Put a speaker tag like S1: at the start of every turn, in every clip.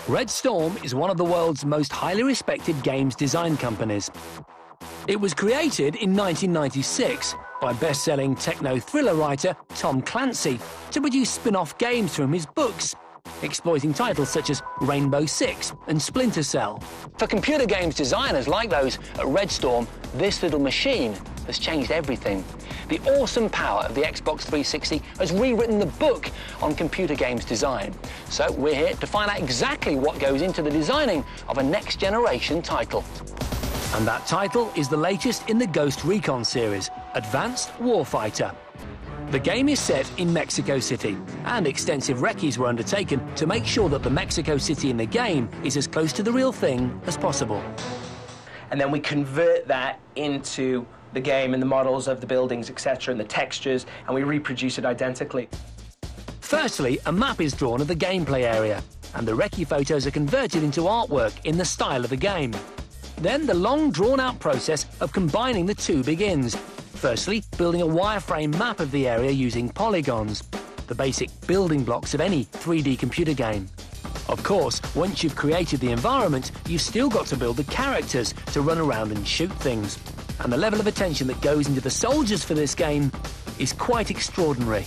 S1: Red Storm is one of the world's most highly respected games design companies. It was created in 1996 by best-selling techno-thriller writer Tom Clancy to produce spin-off games from his books, exploiting titles such as Rainbow Six and Splinter Cell. For computer games designers like those at Red Storm, this little machine has changed everything. The awesome power of the Xbox 360 has rewritten the book on computer games design. So we're here to find out exactly what goes into the designing of a next-generation title. And that title is the latest in the Ghost Recon series, Advanced Warfighter. The game is set in Mexico City, and extensive recces were undertaken to make sure that the Mexico City in the game is as close to the real thing as possible.
S2: And then we convert that into the game and the models of the buildings, etc., and the textures, and we reproduce it identically.
S1: Firstly, a map is drawn of the gameplay area, and the recce photos are converted into artwork in the style of the game. Then the long, drawn-out process of combining the two begins. Firstly, building a wireframe map of the area using polygons, the basic building blocks of any 3D computer game. Of course, once you've created the environment, you've still got to build the characters to run around and shoot things. And the level of attention that goes into the soldiers for this game is quite extraordinary.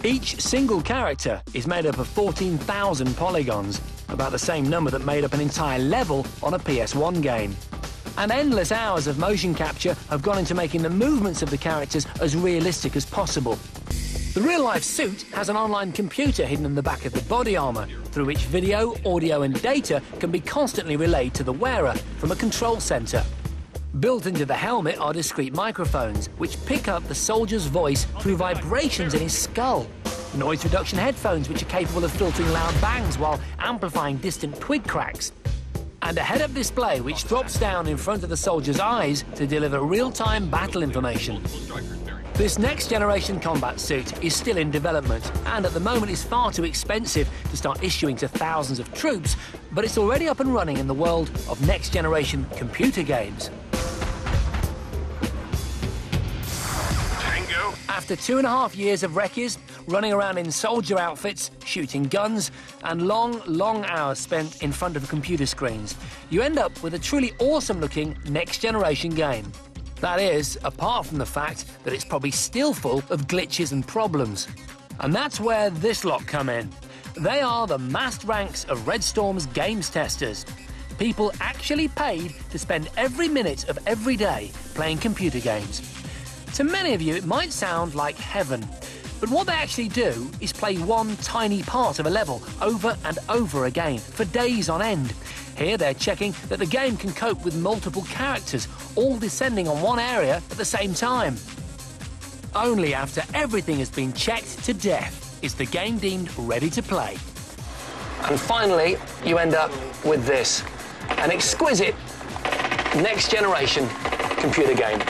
S1: Each single character is made up of 14,000 polygons, about the same number that made up an entire level on a PS1 game. And endless hours of motion capture have gone into making the movements of the characters as realistic as possible. The real-life suit has an online computer hidden in the back of the body armour, through which video, audio and data can be constantly relayed to the wearer from a control centre. Built into the helmet are discrete microphones, which pick up the soldier's voice through vibrations in his skull. Noise reduction headphones, which are capable of filtering loud bangs while amplifying distant twig cracks. And a head-up display which drops down in front of the soldier's eyes to deliver real-time battle information. This next-generation combat suit is still in development, and at the moment is far too expensive to start issuing to thousands of troops, but it's already up and running in the world of next-generation computer games. After 2.5 years of recces, running around in soldier outfits, shooting guns, and long, long hours spent in front of computer screens, you end up with a truly awesome-looking next-generation game. That is, apart from the fact that it's probably still full of glitches and problems. And that's where this lot come in. They are the massed ranks of Red Storm's games testers. People actually paid to spend every minute of every day playing computer games. To many of you, it might sound like heaven, but what they actually do is play one tiny part of a level over and over again for days on end. Here they're checking that the game can cope with multiple characters, all descending on one area at the same time. Only after everything has been checked to death is the game deemed ready to play. And finally, you end up with this, an exquisite next-generation computer game.